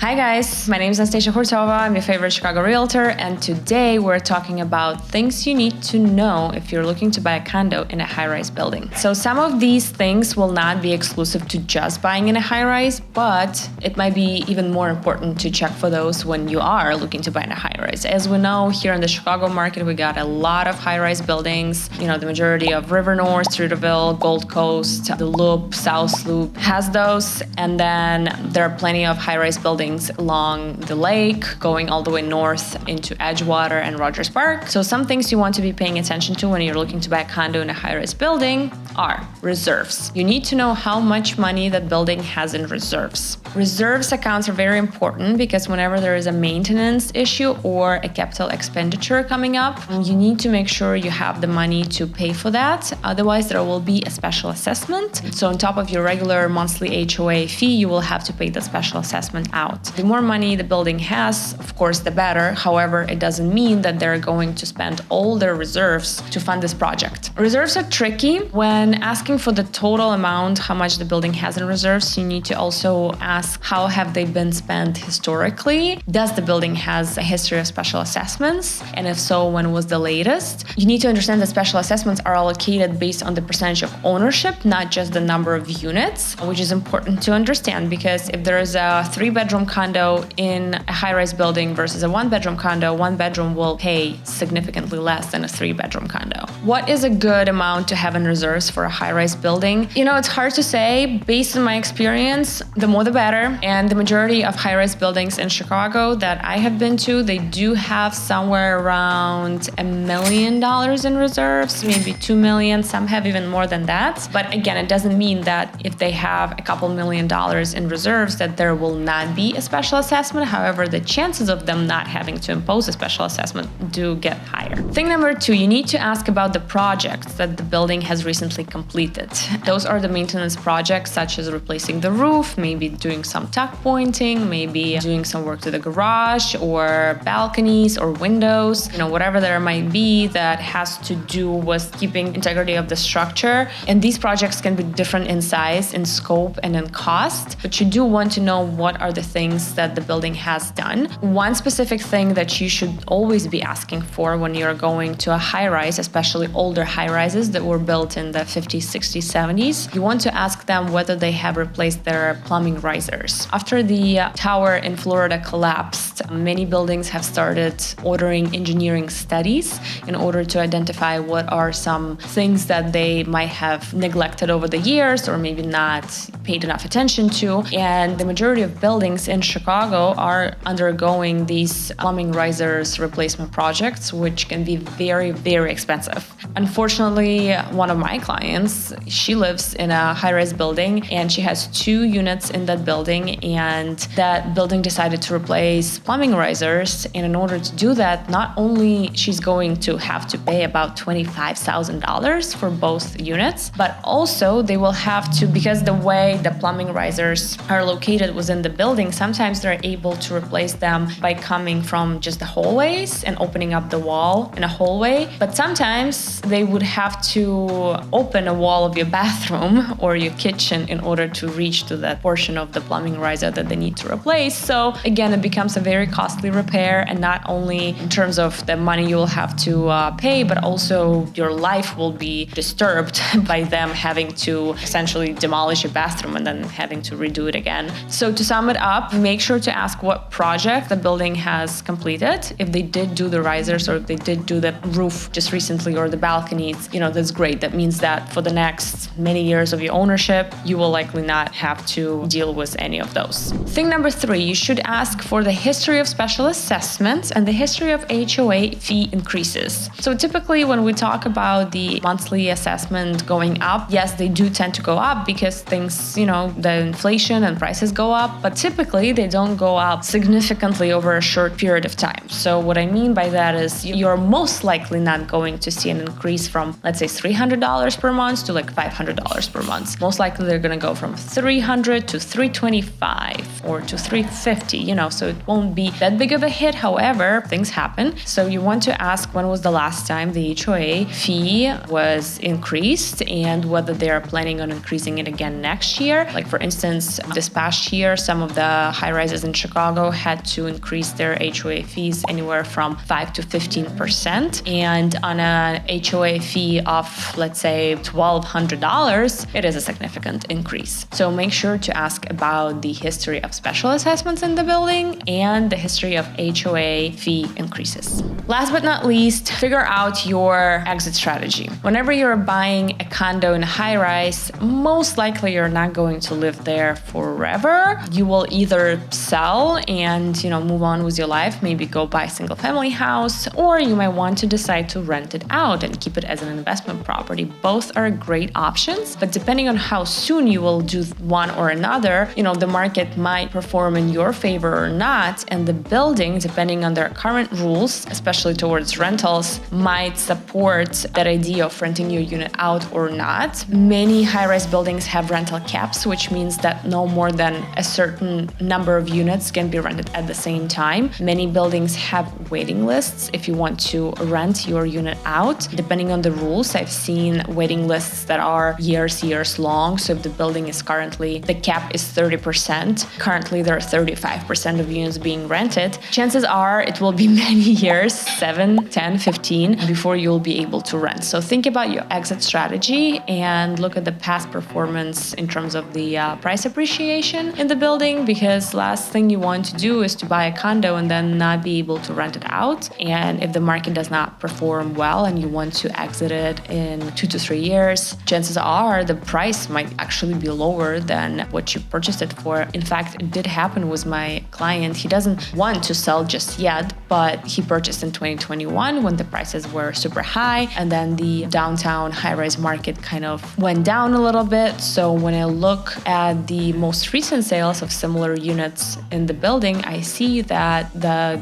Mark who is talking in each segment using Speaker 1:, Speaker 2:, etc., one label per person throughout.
Speaker 1: Hi guys, my name is Anastasia Hurtova, I'm your favorite Chicago realtor, and today we're talking about things you need to know if you're looking to buy a condo in a high-rise building. So some of these things will not be exclusive to just buying in a high-rise, but it might be even more important to check for those when you are looking to buy in a high-rise. As we know, here in the Chicago market, we got a lot of high-rise buildings. You know, the majority of River North, Streeterville, Gold Coast, the Loop, South Loop has those, and then there are plenty of high-rise buildings along the lake, going all the way north into Edgewater and Rogers Park. So some things you want to be paying attention to when you're looking to buy a condo in a high-rise building are reserves. You need to know how much money that building has in reserves. Reserves accounts are very important because whenever there is a maintenance issue or a capital expenditure coming up, you need to make sure you have the money to pay for that. Otherwise, there will be a special assessment. So on top of your regular monthly HOA fee, you will have to pay the special assessment out. The more money the building has, of course, the better. However, it doesn't mean that they're going to spend all their reserves to fund this project. Reserves are tricky. When asking for the total amount, how much the building has in reserves, you need to also ask how have they been spent historically? Does the building has a history of special assessments? And if so, when was the latest? You need to understand that special assessments are allocated based on the percentage of ownership, not just the number of units, which is important to understand because if there is a 3-bedroom condo in a high-rise building versus a 1-bedroom condo, 1 bedroom will pay significantly less than a 3-bedroom condo. What is a good amount to have in reserves for a high-rise building? You know, it's hard to say. Based on my experience, the more the better. And the majority of high-rise buildings in Chicago that I have been to, they do have somewhere around $1 million in reserves, maybe $2 million. Some have even more than that. But again, it doesn't mean that if they have a couple $1 million in reserves that there will not be a special assessment. However, the chances of them not having to impose a special assessment do get higher. Thing number 2, you need to ask about the projects that the building has recently completed. Those are the maintenance projects such as replacing the roof, maybe doing some tuck pointing, maybe doing some work to the garage or balconies or windows, you know, whatever there might be that has to do with keeping integrity of the structure. And these projects can be different in size, in scope, and in cost, but you do want to know what are the things that the building has done. One specific thing that you should always be asking for when you're going to a high-rise, especially older high-rises that were built in the 50s, 60s, 70s, you want to ask them whether they have replaced their plumbing risers. After the tower in Florida collapsed, many buildings have started ordering engineering studies in order to identify what are some things that they might have neglected over the years or maybe not paid enough attention to. And the majority of buildings in Chicago are undergoing these plumbing risers replacement projects, which can be very, very expensive. Unfortunately, one of my clients, she lives in a high-rise building and she has 2 units in that building, and that building decided to replace plumbing risers. And in order to do that, not only she's going to have to pay about $25,000 for both units, but also they will have to, because the way the plumbing risers are located within the building, sometimes they're able to replace them by coming from just the hallways and opening up the wall in a hallway. But sometimes they would have to open a wall of your bathroom or your kitchen in order to reach to that portion of the plumbing riser that they need to replace. So again, it becomes a very costly repair, and not only in terms of the money you will have to pay, but also your life will be disturbed by them having to essentially demolish a bathroom and then having to redo it again. So to sum it up, make sure to ask what project the building has completed. If they did do the risers or if they did do the roof just recently or the balconies, you know, that's great. That means that for the next many years of your ownership, you will likely not have to deal with any of those. Thing number 3, you should ask for the history of special assessments and the history of HOA fee increases. So typically when we talk about the monthly assessment going up, yes, they do tend to go up because things, you know, the inflation and prices go up, but typically they don't go up significantly over a short period of time. So what I mean by that is you're most likely not going to see an increase from, let's say, $300 per month to like $500 per month. Most likely they're going to go from $300 to $325 or to $350, you know, so it won't won't be that big of a hit. However, things happen. So you want to ask when was the last time the HOA fee was increased and whether they are planning on increasing it again next year. Like for instance, this past year, some of the high rises in Chicago had to increase their HOA fees anywhere from 5 to 15%. And on an HOA fee of, let's say, $1,200, it is a significant increase. So make sure to ask about the history of special assessments in the building and the history of HOA fee increases. Last but not least, figure out your exit strategy. Whenever you're buying a condo in a high-rise, most likely you're not going to live there forever. You will either sell and, move on with your life, maybe go buy a single-family house, or you might want to decide to rent it out and keep it as an investment property. Both are great options, but depending on how soon you will do one or another, the market might perform in your favor or not, and the building, depending on their current rules, especially towards rentals, might support that idea of renting your unit out or not. Many high-rise buildings have rental caps, which means that no more than a certain number of units can be rented at the same time. Many buildings have waiting lists if you want to rent your unit out. Depending on the rules, I've seen waiting lists that are years long. So if the building is currently, the cap is 30%, currently there are 35% of units being rented, chances are it will be many years, 7, 10, 15, before you'll be able to rent. So think about your exit strategy and look at the past performance in terms of the price appreciation in the building, because last thing you want to do is to buy a condo and then not be able to rent it out. And if the market does not perform well and you want to exit it in 2 to 3 years, chances are the price might actually be lower than what you purchased it for. In fact, it did happen with my client. He doesn't want to sell just yet, but he purchased in 2021 when the prices were super high, and then the downtown high-rise market kind of went down a little bit. So when I look at the most recent sales of similar units in the building, I see that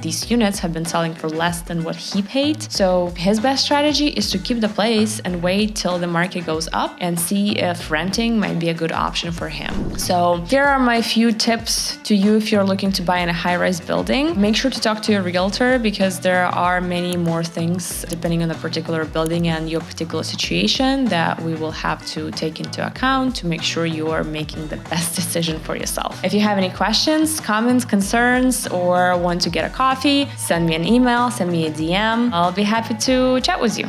Speaker 1: these units have been selling for less than what he paid. So his best strategy is to keep the place and wait till the market goes up and see if renting might be a good option for him. So here are my few tips to you if you're looking to buy in a high-rise building. Make sure to talk to your realtor, because there are many more things depending on the particular building and your particular situation that we will have to take into account to make sure you are making the best decision for yourself. If you have any questions, comments, concerns, or want to get a coffee, send me an email, send me a DM. I'll be happy to chat with you.